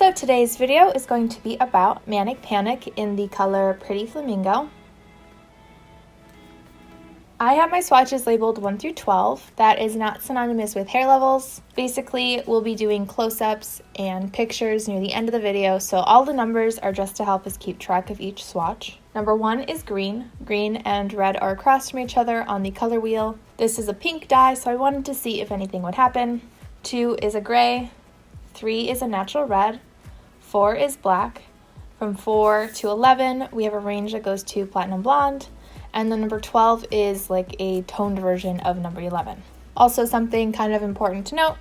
So today's video is going to be about Manic Panic in the color Pretty Flamingo. I have my swatches labeled 1 through 12. That is not synonymous with hair levels. Basically, we'll be doing close-ups and pictures near the end of the video, so all the numbers are just to help us keep track of each swatch. Number 1 is green. Green and red are across from each other on the color wheel. This is a pink dye, so I wanted to see if anything would happen. 2 is a gray. 3 is a natural red. 4 is black. From 4 to 11, we have a range that goes to platinum blonde. And then number 12 is like a toned version of number 11. Also, something kind of important to note,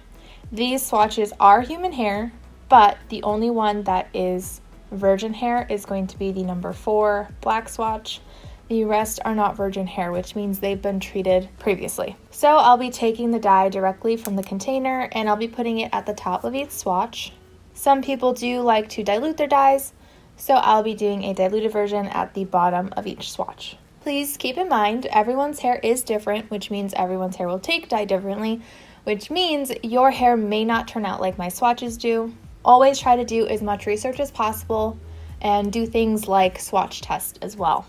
these swatches are human hair, but the only one that is virgin hair is going to be the number 4 black swatch. The rest are not virgin hair, which means they've been treated previously. So I'll be taking the dye directly from the container and I'll be putting it at the top of each swatch. Some people do like to dilute their dyes, so I'll be doing a diluted version at the bottom of each swatch. Please keep in mind, everyone's hair is different, which means everyone's hair will take dye differently, which means your hair may not turn out like my swatches do. Always try to do as much research as possible and do things like swatch test as well.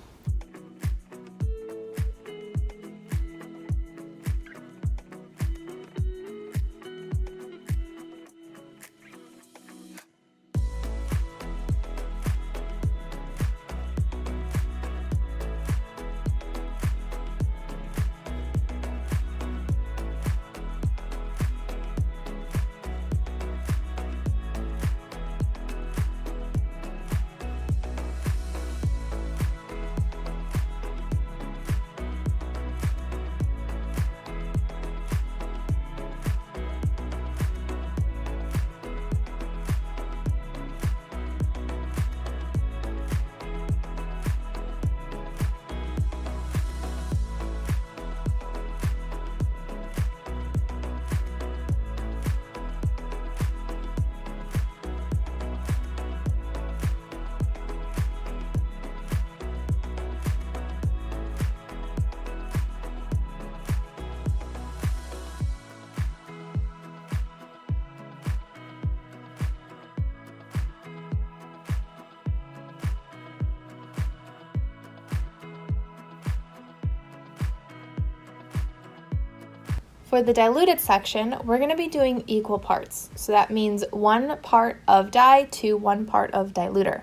For the diluted section, we're going to be doing equal parts. So that means 1 part of dye to 1 part of diluter.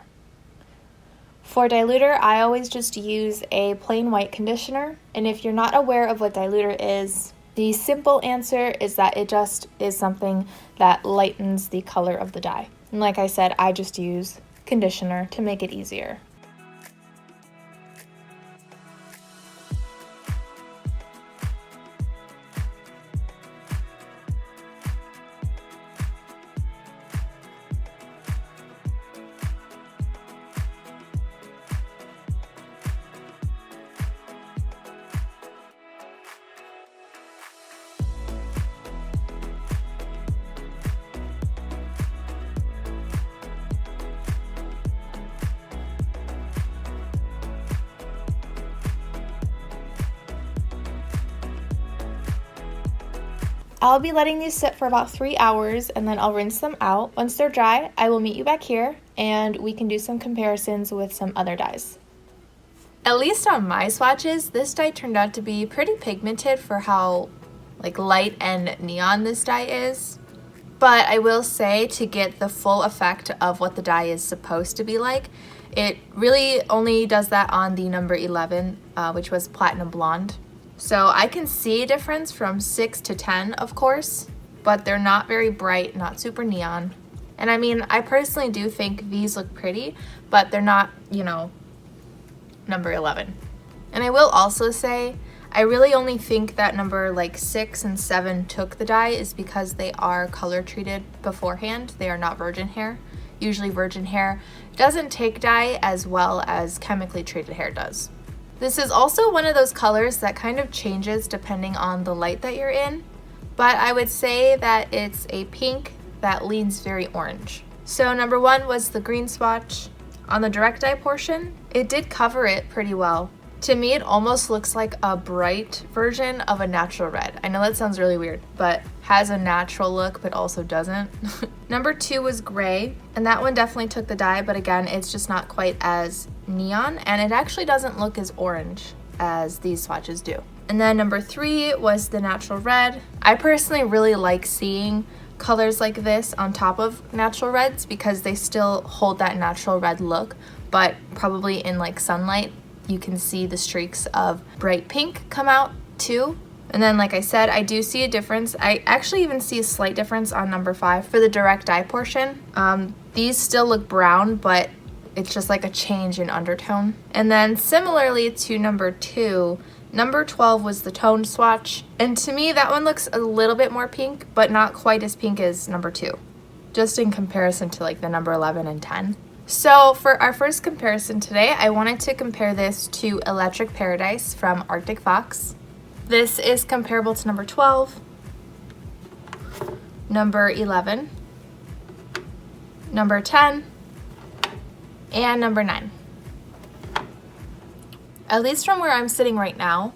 For diluter, I always just use a plain white conditioner. And if you're not aware of what diluter is, the simple answer is that it just is something that lightens the color of the dye. And like I said, I just use conditioner to make it easier. I'll be letting these sit for about 3 hours and then I'll rinse them out. Once they're dry, I will meet you back here and we can do some comparisons with some other dyes. At least on my swatches, this dye turned out to be pretty pigmented for how light and neon this dye is. But I will say, to get the full effect of what the dye is supposed to be like, it really only does that on the number 11, which was platinum blonde. So I can see a difference from 6 to 10, of course, but they're not very bright, not super neon. And I mean, I personally do think these look pretty, but they're not, number 11. And I will also say, I really only think that number 6 and 7 took the dye is because they are color treated beforehand. They are not virgin hair. Usually virgin hair doesn't take dye as well as chemically treated hair does. This is also one of those colors that kind of changes depending on the light that you're in, but I would say that it's a pink that leans very orange. So number 1 was the green swatch. On the direct dye portion, it did cover it pretty well. To me, it almost looks like a bright version of a natural red. I know that sounds really weird, but has a natural look, but also doesn't. Number 2 was gray, and that one definitely took the dye, but again, it's just not quite as neon, and it actually doesn't look as orange as these swatches do. And then number 3 was the natural red. I personally really like seeing colors like this on top of natural reds because they still hold that natural red look, but probably in like sunlight, you can see the streaks of bright pink come out too. And then like I said, I do see a difference. I actually even see a slight difference on number 5 for the direct dye portion. These still look brown, but it's just like a change in undertone. And then similarly to number 2, number 12 was the toned swatch. And to me, that one looks a little bit more pink, but not quite as pink as number 2, just in comparison to like the number 11 and 10. So for our first comparison today, I wanted to compare this to Electric Paradise from Arctic Fox. This is comparable to number 12, number 11, number 10, and number 9. At least from where I'm sitting right now,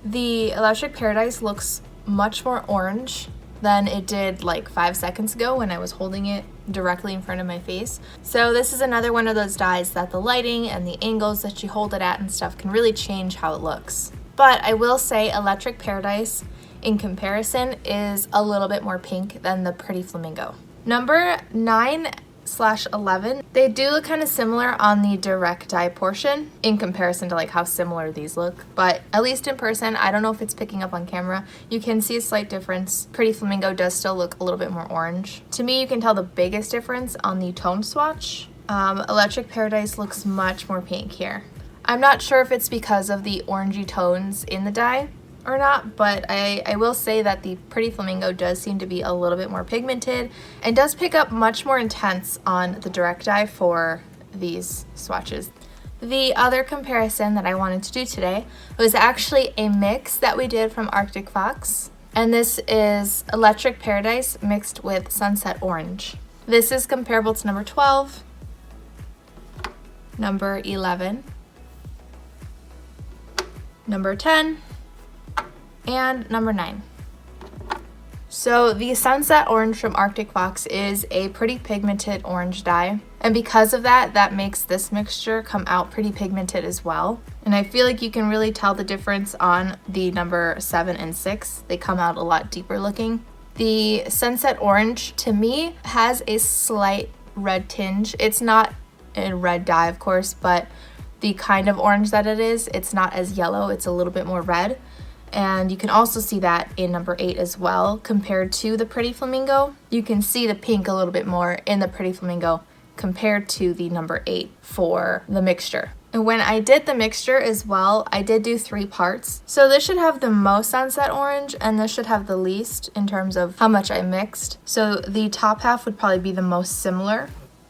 the Electric Paradise looks much more orange than it did like 5 seconds ago when I was holding it directly in front of my face. So this is another one of those dyes that the lighting and the angles that you hold it at and stuff can really change how it looks. But I will say Electric Paradise in comparison is a little bit more pink than the Pretty Flamingo. Number 9/11, they do look kind of similar on the direct dye portion in comparison to like how similar these look, but at least in person, I don't know if it's picking up on camera, you can see a slight difference. Pretty Flamingo does still look a little bit more orange. To me, you can tell the biggest difference on the tone swatch. Electric Paradise looks much more pink here. I'm not sure if it's because of the orangey tones in the dye or not, but I will say that the Pretty Flamingo does seem to be a little bit more pigmented and does pick up much more intense on the direct dye for these swatches. The other comparison that I wanted to do today was actually a mix that we did from Arctic Fox, and this is Electric Paradise mixed with Sunset Orange. This is comparable to number 12, number 11, number 10, and number 9. So the Sunset Orange from Arctic Fox is a pretty pigmented orange dye, and because of that, that makes this mixture come out pretty pigmented as well. And I feel like you can really tell the difference on the number 7 and 6. They come out a lot deeper looking. The Sunset Orange, to me, has a slight red tinge. It's not a red dye, of course, but the kind of orange that it is, it's not as yellow, it's a little bit more red. And you can also see that in number 8 as well, compared to the Pretty Flamingo. You can see the pink a little bit more in the Pretty Flamingo compared to the number 8 for the mixture. And when I did the mixture as well, I did do 3 parts. So this should have the most Sunset Orange, and this should have the least in terms of how much I mixed. So the top half would probably be the most similar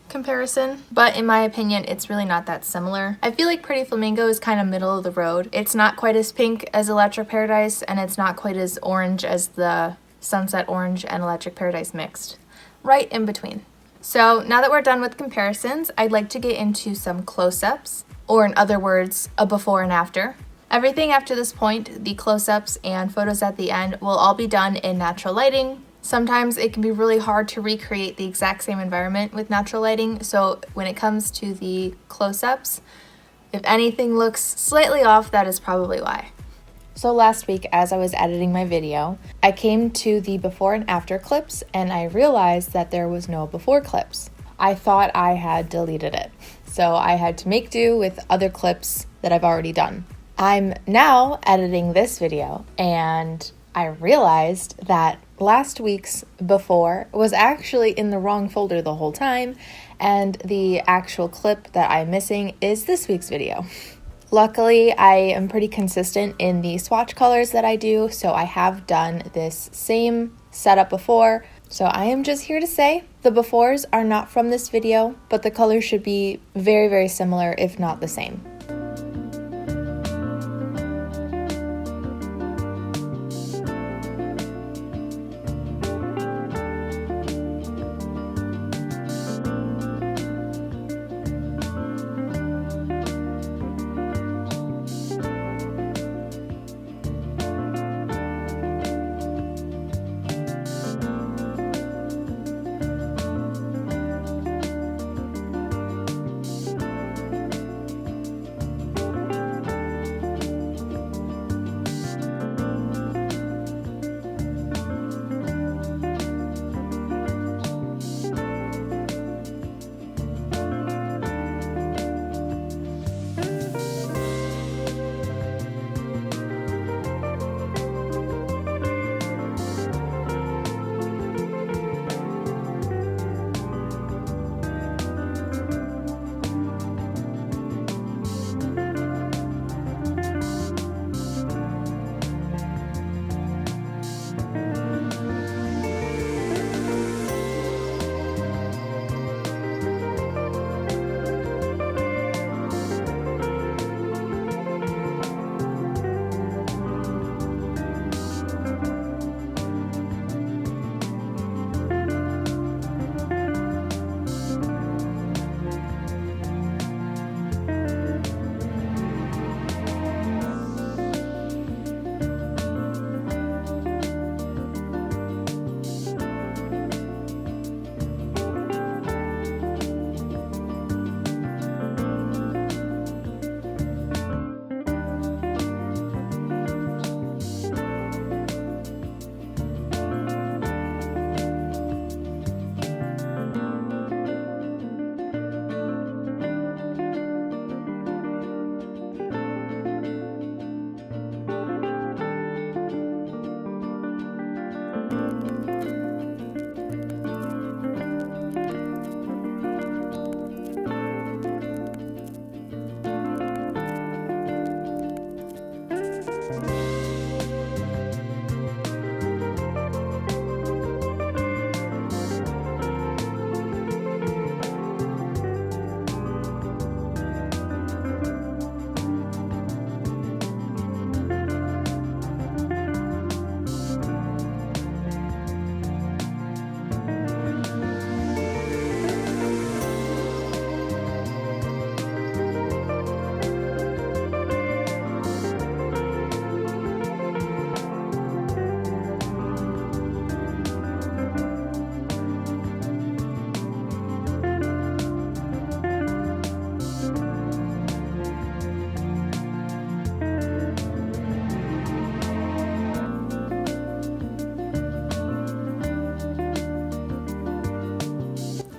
comparison, but in my opinion, it's really not that similar. I feel like Pretty Flamingo is kind of middle of the road. It's not quite as pink as Electric Paradise, and it's not quite as orange as the Sunset Orange and Electric Paradise mixed. Right in between. So now that we're done with comparisons, I'd like to get into some close-ups, or in other words, a before and after. Everything after this point, the close-ups and photos at the end, will all be done in natural lighting. Sometimes it can be really hard to recreate the exact same environment with natural lighting, so when it comes to the close-ups, if anything looks slightly off, that is probably why. So last week, as I was editing my video, I came to the before and after clips, and I realized that there was no before clips. I thought I had deleted it, so I had to make do with other clips that I've already done. I'm now editing this video, and I realized that last week's before was actually in the wrong folder the whole time, and the actual clip that I'm missing is this week's video. Luckily, I am pretty consistent in the swatch colors that I do, so I have done this same setup before. So I am just here to say the befores are not from this video, but the colors should be very, very similar, if not the same.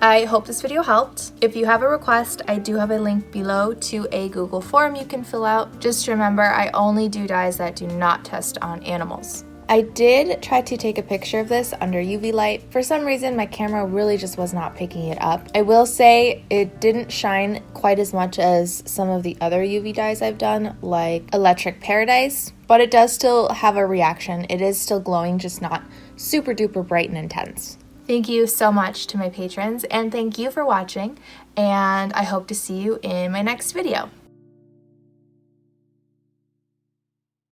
I hope this video helped. If you have a request, I do have a link below to a Google form you can fill out. Just remember, I only do dyes that do not test on animals. I did try to take a picture of this under UV light. For some reason, my camera really just was not picking it up. I will say it didn't shine quite as much as some of the other UV dyes I've done, like Electric Paradise, but it does still have a reaction. It is still glowing, just not super duper bright and intense. Thank you so much to my patrons, and thank you for watching, and I hope to see you in my next video.